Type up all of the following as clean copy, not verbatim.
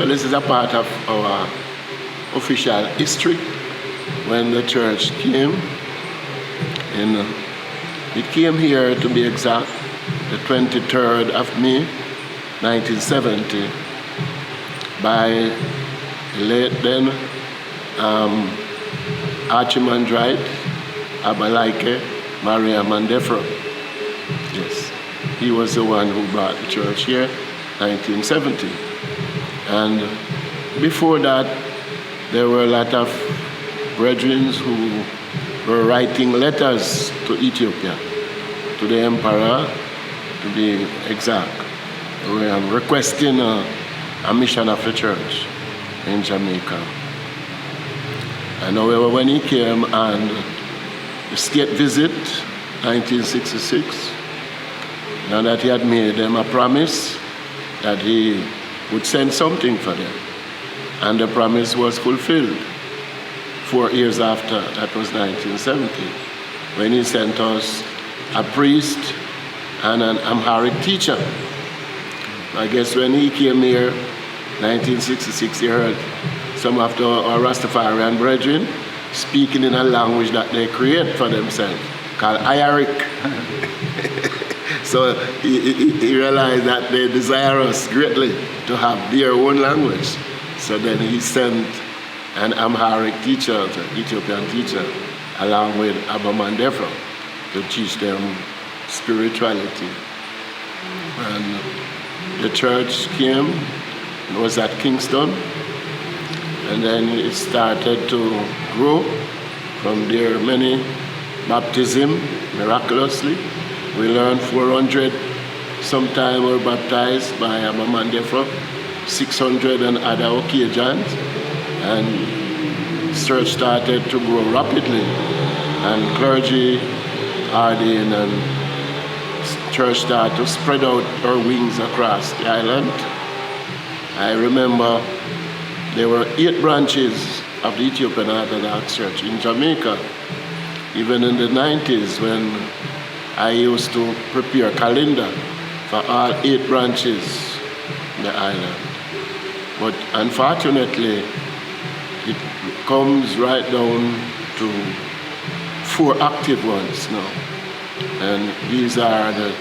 Well, this is a part of our official history when the church came. And it came here, to be exact, the 23rd of May, 1970, by the late then Archimandrite Abalaike Maria Mandefro. Yes, he was the one who brought the church here, 1970. And before that, there were a lot of brethren who were writing letters to Ethiopia, to the emperor, to be exact. We were requesting a mission of the church in Jamaica. And however, when he came on the state visit, 1966, now that he had made them a promise that he would send something for them. And the promise was fulfilled 4 years after, that was 1970, when he sent us a priest and an Amharic teacher. I guess when he came here, 1966, he heard some of our Rastafarian brethren speaking in a language that they create for themselves, called Ayaric. So he realized that they desire us greatly to have their own language. So then he sent an Amharic teacher, an Ethiopian teacher, along with Abba Mandefro to teach them spirituality. And the church came, it was at Kingston, and then it started to grow. From there, many baptism, miraculously. We learned 400 sometime were baptized by Abba Mandefro, 600 on other occasions, and the church started to grow rapidly, and clergy ordained, and church started to spread out our wings across the island. I remember there were 8 branches of the Ethiopian Orthodox Church in Jamaica, even in the 90s when I used to prepare a calendar for all 8 branches in the island. But unfortunately, it comes right down to 4 active ones now. And these are the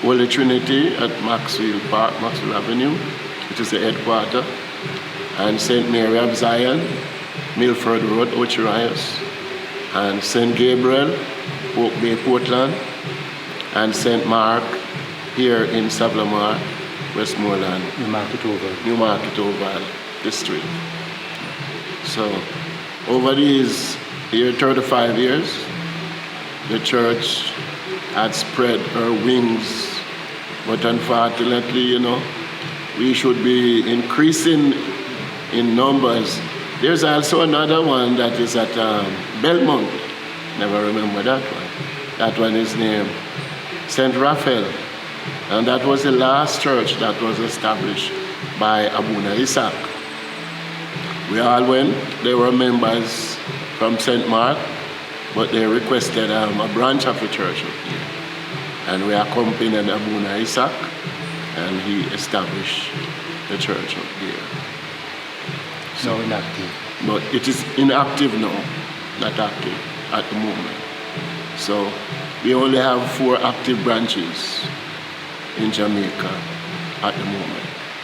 Holy Trinity at Maxwell Park, Maxwell Avenue, which is the headquarters, and St. Mary of Zion, Milford Road, Ocherias, and St. Gabriel, Oak Bay, Portland, and St. Mark here in Savlamar, Westmoreland, New Market Oval District. So over these 35 years, the church had spread her wings, but unfortunately, we should be increasing in numbers. There's also another one that is at Belmont. Never remember that one. That one is named St. Raphael. And that was the last church that was established by Abuna Isaac. We all went. They were members from St. Mark, but they requested a branch of the church up here. And we accompanied Abuna Isaac, and he established the church up here. So inactive. But it is inactive now, not active at the moment. So we only have 4 active branches in Jamaica at the moment.